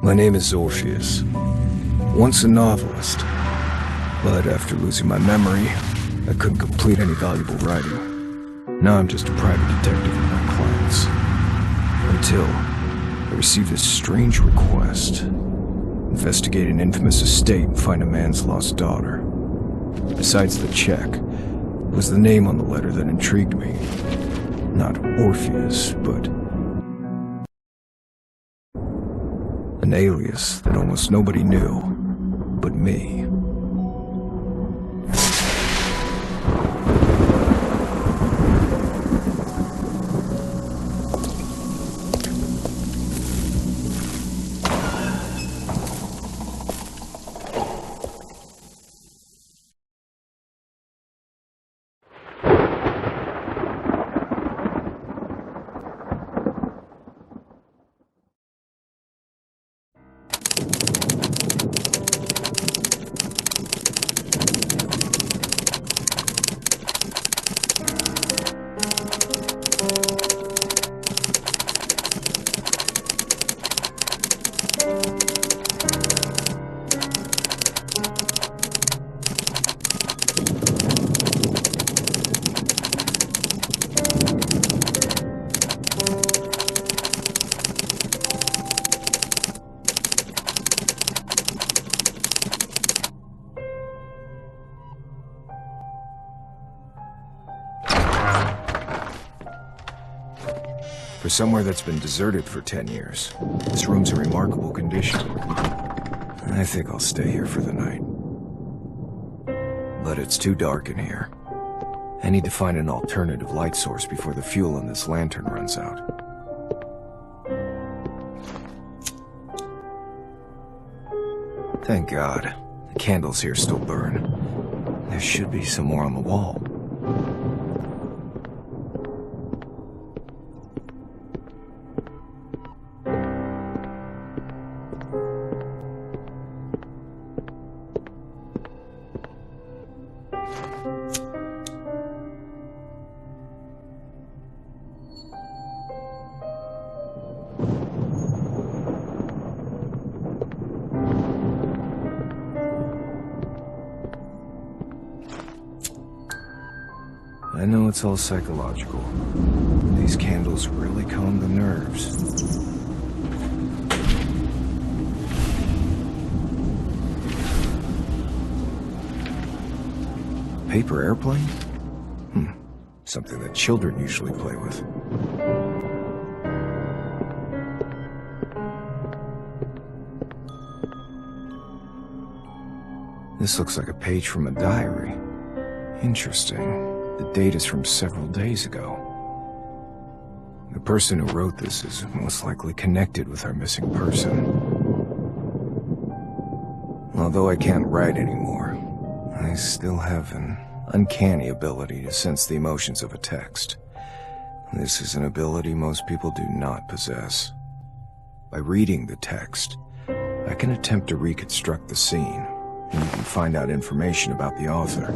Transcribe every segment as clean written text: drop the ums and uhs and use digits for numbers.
My name is Orpheus. Once a novelist, but after losing my memory, I couldn't complete any valuable writing. Now I'm just a private detective with my clients. Until I received this strange request. Investigate an infamous estate and find a man's lost daughter. Besides the check, was the name on the letter that intrigued me. Not Orpheus, but an alias that almost nobody knew but me. For somewhere that's been deserted for 10 years, this room's in remarkable condition. I think I'll stay here for the night. But it's too dark in here. I need to find an alternative light source before the fuel in this lantern runs out. Thank God, the candles here still burn. There should be some more on the wall. I know it's all psychological. These candles really calm the nerves. Paper airplane? Something that children usually play with. This looks like a page from a diary. Interesting. The date is from several days ago. The person who wrote this is most likely connected with our missing person. Although I can't write anymore, I still have an uncanny ability to sense the emotions of a text. This is an ability most people do not possess. By reading the text, I can attempt to reconstruct the scene, and you can find out information about the author.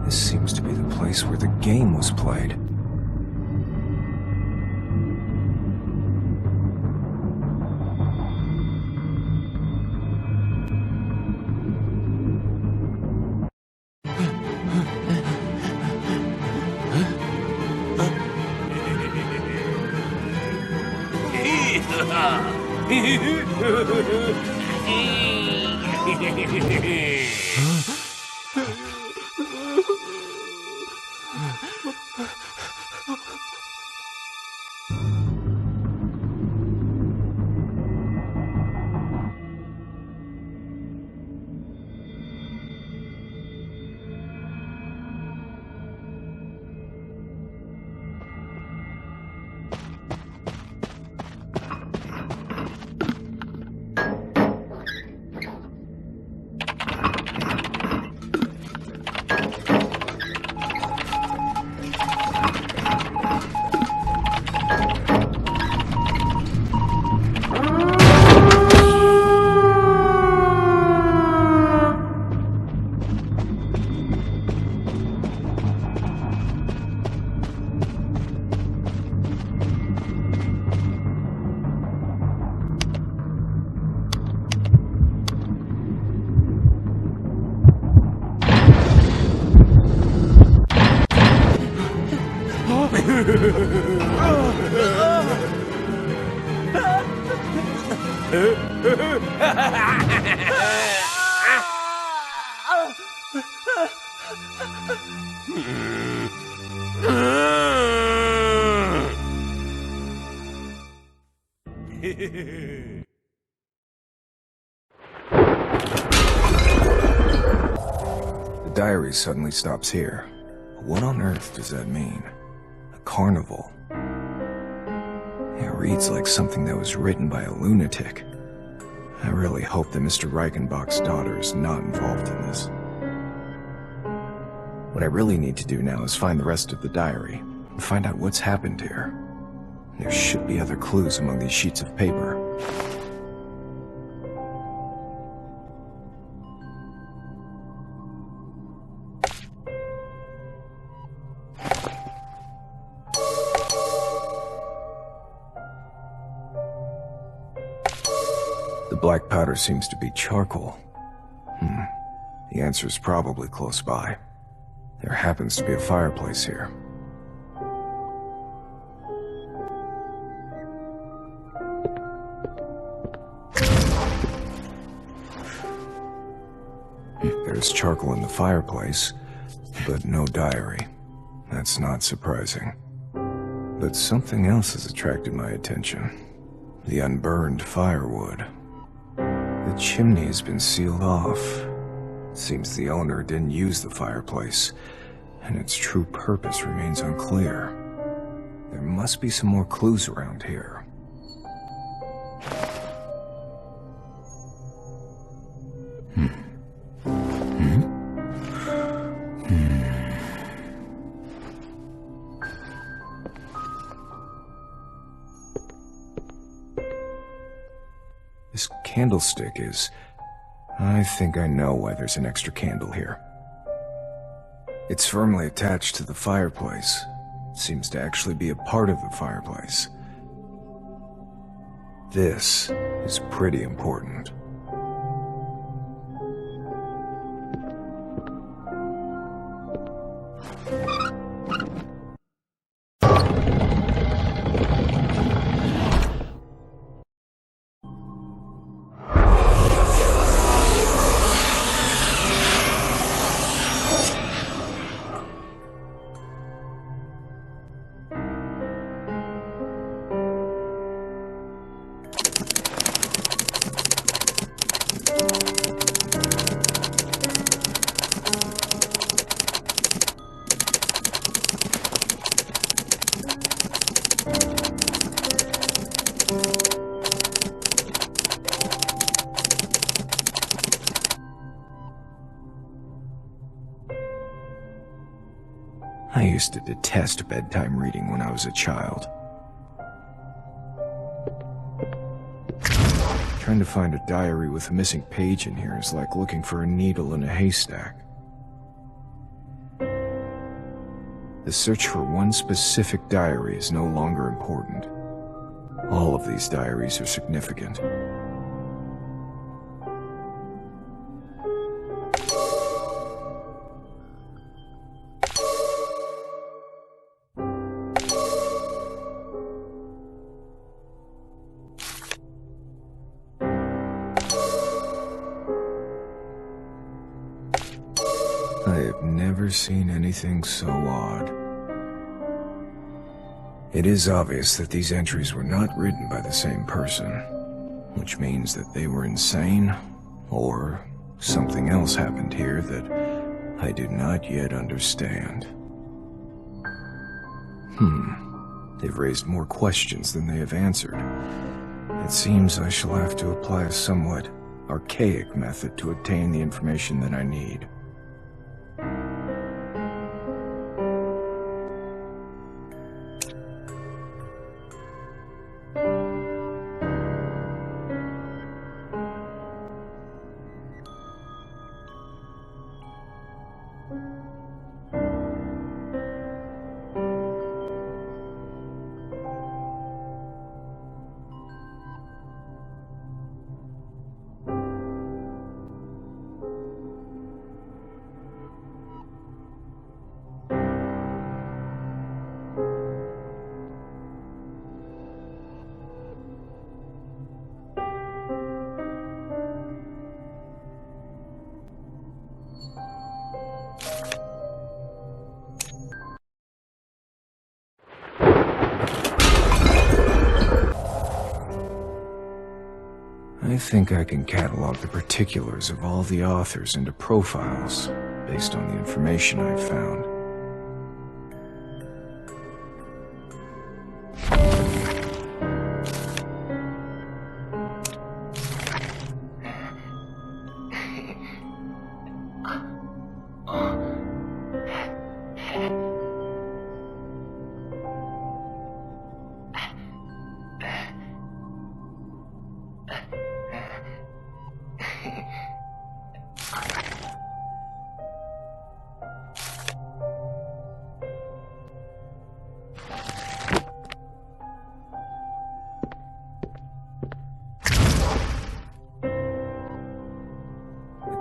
This seems to be the place where the game was played. The diary suddenly stops here. What on earth does that mean? A carnival? It reads like something that was written by a lunatic. I really hope that Mr. Reichenbach's daughter is not involved in this. What I really need to do now is find the rest of the diary and find out what's happened here. There should be other clues among these sheets of paper. The black powder seems to be charcoal. The answer is probably close by. There happens to be a fireplace here. There's charcoal in the fireplace, but no diary. That's not surprising. But something else has attracted my attention. The unburned firewood. The chimney has been sealed off. Seems the owner didn't use the fireplace, and its true purpose remains unclear. There must be some more clues around here. This candlestick is... I think I know why there's an extra candle here. It's firmly attached to the fireplace. It seems to actually be a part of the fireplace. This is pretty important. I used to detest bedtime reading when I was a child. Trying to find a diary with a missing page in here is like looking for a needle in a haystack. The search for one specific diary is no longer important. All of these diaries are significant. I have never seen anything so odd. It is obvious that these entries were not written by the same person, which means that they were insane, or something else happened here that I do not yet understand. They've raised more questions than they have answered. It seems I shall have to apply a somewhat archaic method to obtain the information that I need. I think I can catalog the particulars of all the authors into profiles based on the information I've found.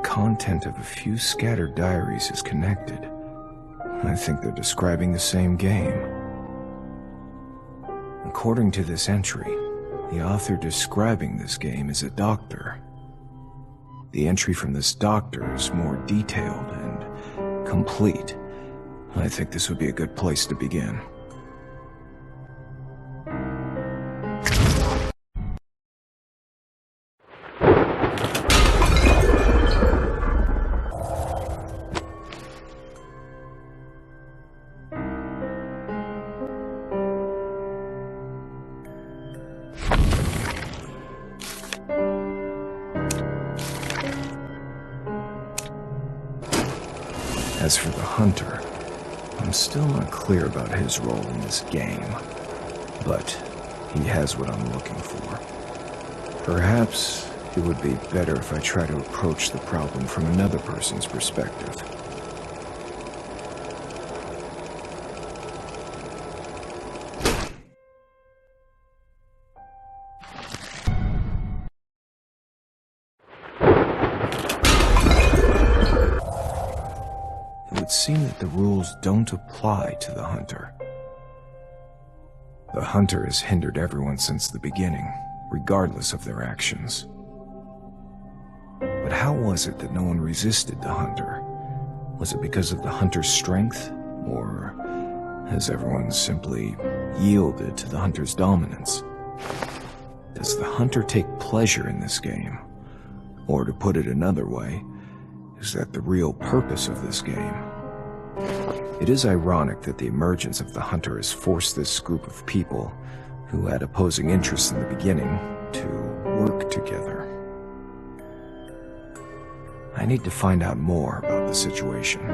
Content of a few scattered diaries is connected. I think they're describing the same game. According to this entry, the author describing this game is a doctor. The entry from this doctor is more detailed and complete. I think this would be a good place to begin. As for the hunter, I'm still not clear about his role in this game, but he has what I'm looking for. Perhaps it would be better if I try to approach the problem from another person's perspective. It would seem that the rules don't apply to the hunter. The hunter has hindered everyone since the beginning, regardless of their actions. But how was it that no one resisted the hunter? Was it because of the hunter's strength, or has everyone simply yielded to the hunter's dominance? Does the hunter take pleasure in this game? Or to put it another way, is that the real purpose of this game? It is ironic that the emergence of the hunter has forced this group of people, who had opposing interests in the beginning, to work together. I need to find out more about the situation.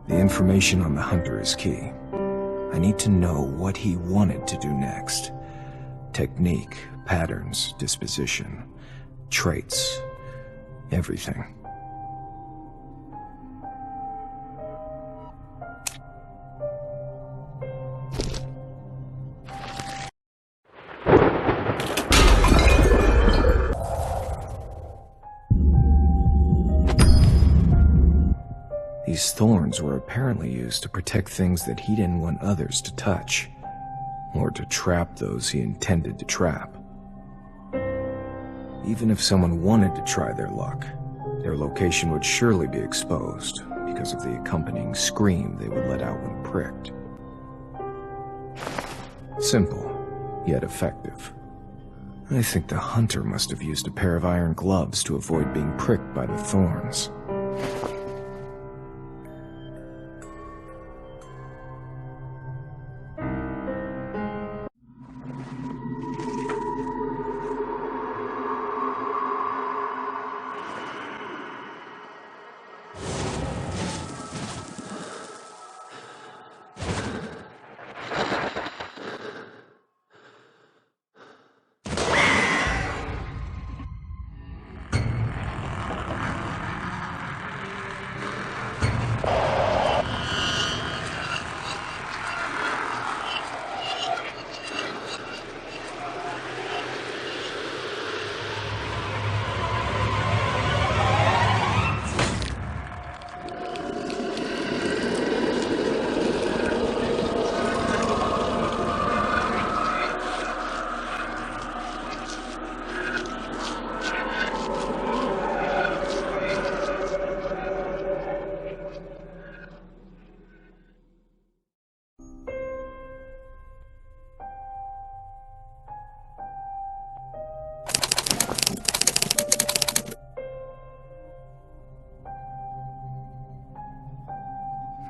The information on the hunter is key. I need to know what he wanted to do next. Technique, patterns, disposition, traits, everything. These thorns were apparently used to protect things that he didn't want others to touch, or to trap those he intended to trap. Even if someone wanted to try their luck, their location would surely be exposed because of the accompanying scream they would let out when pricked. Simple, yet effective. I think the hunter must have used a pair of iron gloves to avoid being pricked by the thorns.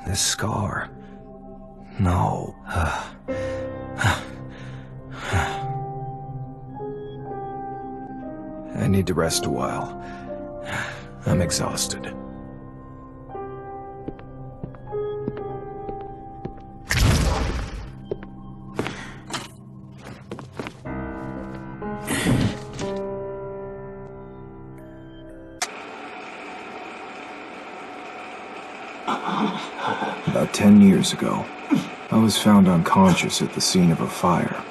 This scar. No. I need to rest a while. I'm exhausted. About 10 years ago, I was found unconscious at the scene of a fire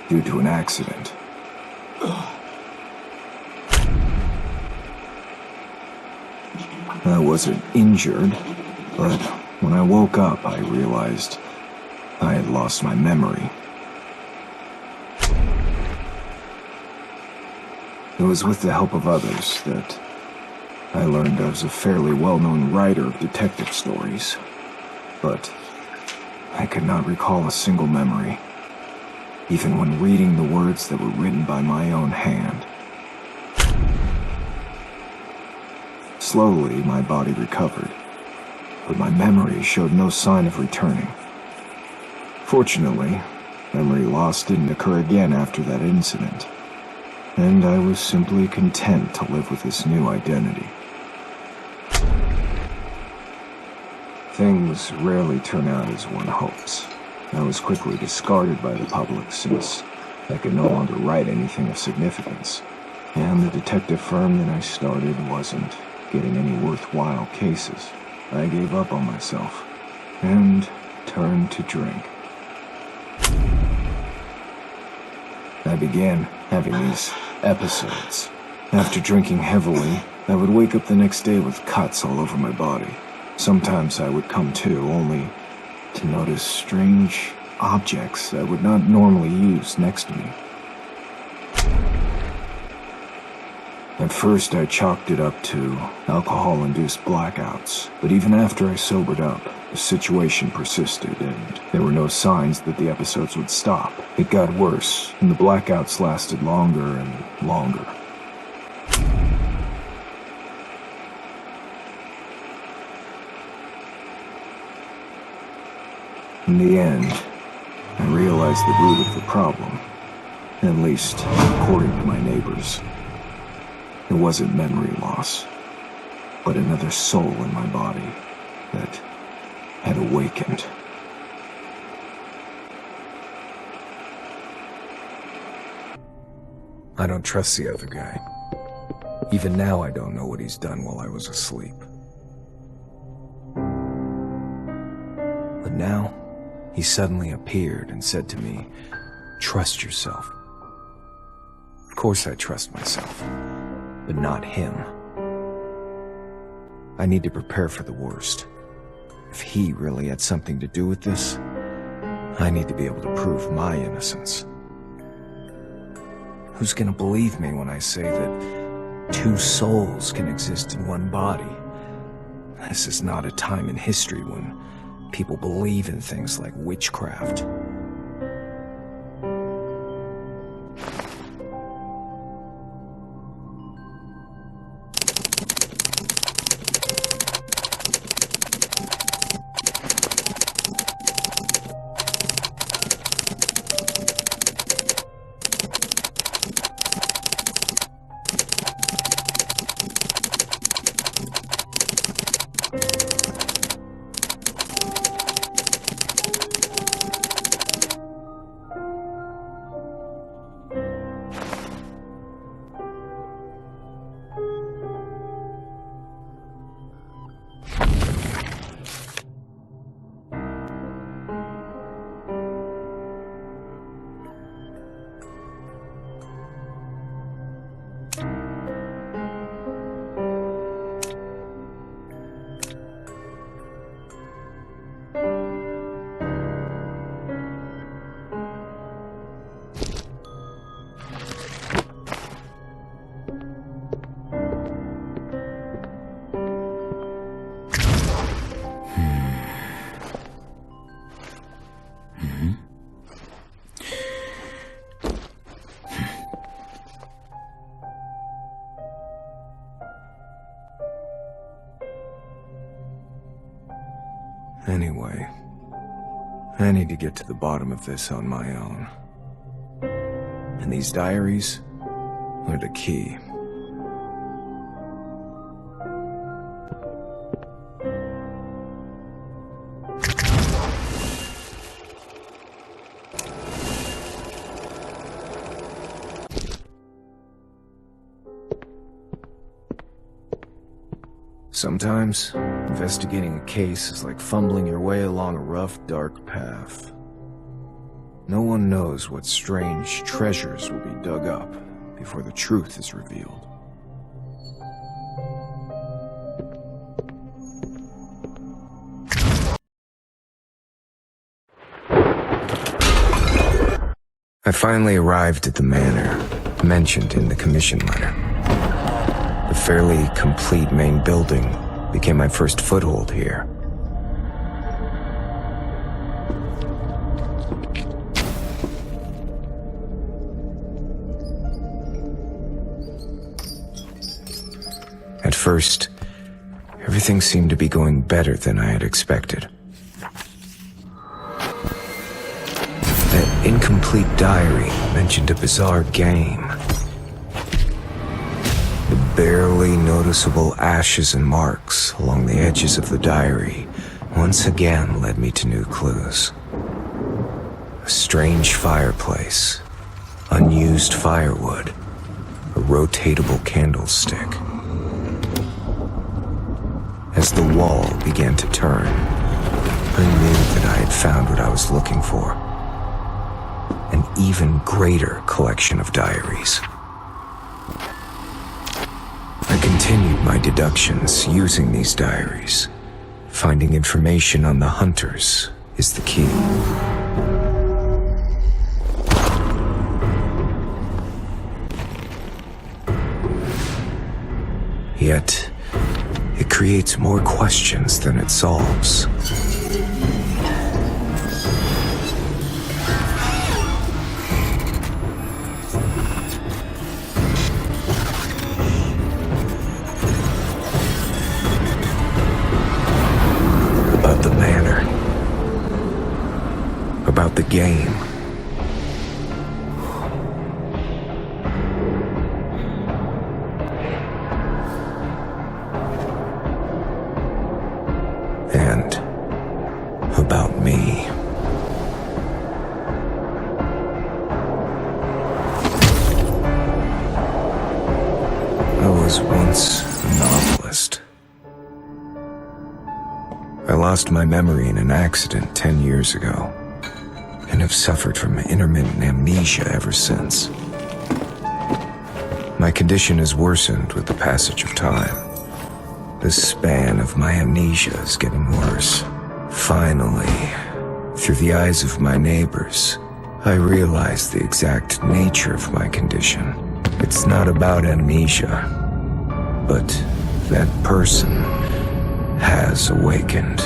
due to an accident. I wasn't injured, but when I woke up, I realized I had lost my memory. It was with the help of others that I learned I was a fairly well-known writer of detective stories, but I could not recall a single memory, even when reading the words that were written by my own hand. Slowly, my body recovered, but my memory showed no sign of returning. Fortunately, memory loss didn't occur again after that incident, and I was simply content to live with this new identity. Things rarely turn out as one hopes. I was quickly discarded by the public since I could no longer write anything of significance, and the detective firm that I started wasn't getting any worthwhile cases. I gave up on myself and turned to drink. I began having these episodes. After drinking heavily, I would wake up the next day with cuts all over my body. Sometimes I would come to, only to notice strange objects I would not normally use next to me. At first, I chalked it up to alcohol-induced blackouts, but even after I sobered up, the situation persisted, and there were no signs that the episodes would stop. It got worse, and the blackouts lasted longer and longer. In the end, I realized the root of the problem, at least according to my neighbors. It wasn't memory loss, but another soul in my body that had awakened. I don't trust the other guy. Even now, I don't know what he's done while I was asleep. But now, he suddenly appeared and said to me, "Trust yourself." Of course I trust myself, but not him. I need to prepare for the worst. If he really had something to do with this, I need to be able to prove my innocence. Who's gonna believe me when I say that two souls can exist in one body? This is not a time in history when people believe in things like witchcraft. Anyway, I need to get to the bottom of this on my own. And these diaries are the key. Sometimes, investigating a case is like fumbling your way along a rough, dark path. No one knows what strange treasures will be dug up before the truth is revealed. I finally arrived at the manor mentioned in the commission letter. The fairly complete main building became my first foothold here. At first, everything seemed to be going better than I had expected. That incomplete diary mentioned a bizarre game. The barely noticeable ashes and marks along the edges of the diary once again led me to new clues. A strange fireplace, unused firewood, a rotatable candlestick. As the wall began to turn, I knew that I had found what I was looking for. An even greater collection of diaries. I continued my deductions using these diaries. Finding information on the hunters is the key. Yet, it creates more questions than it solves. About the manor. About the game. And about me. I was once a novelist. I lost my memory in an accident 10 years ago, and have suffered from intermittent amnesia ever since. My condition has worsened with the passage of time. The span of my amnesia is getting worse. Finally, through the eyes of my neighbors, I realized the exact nature of my condition. It's not about amnesia, but that person has awakened.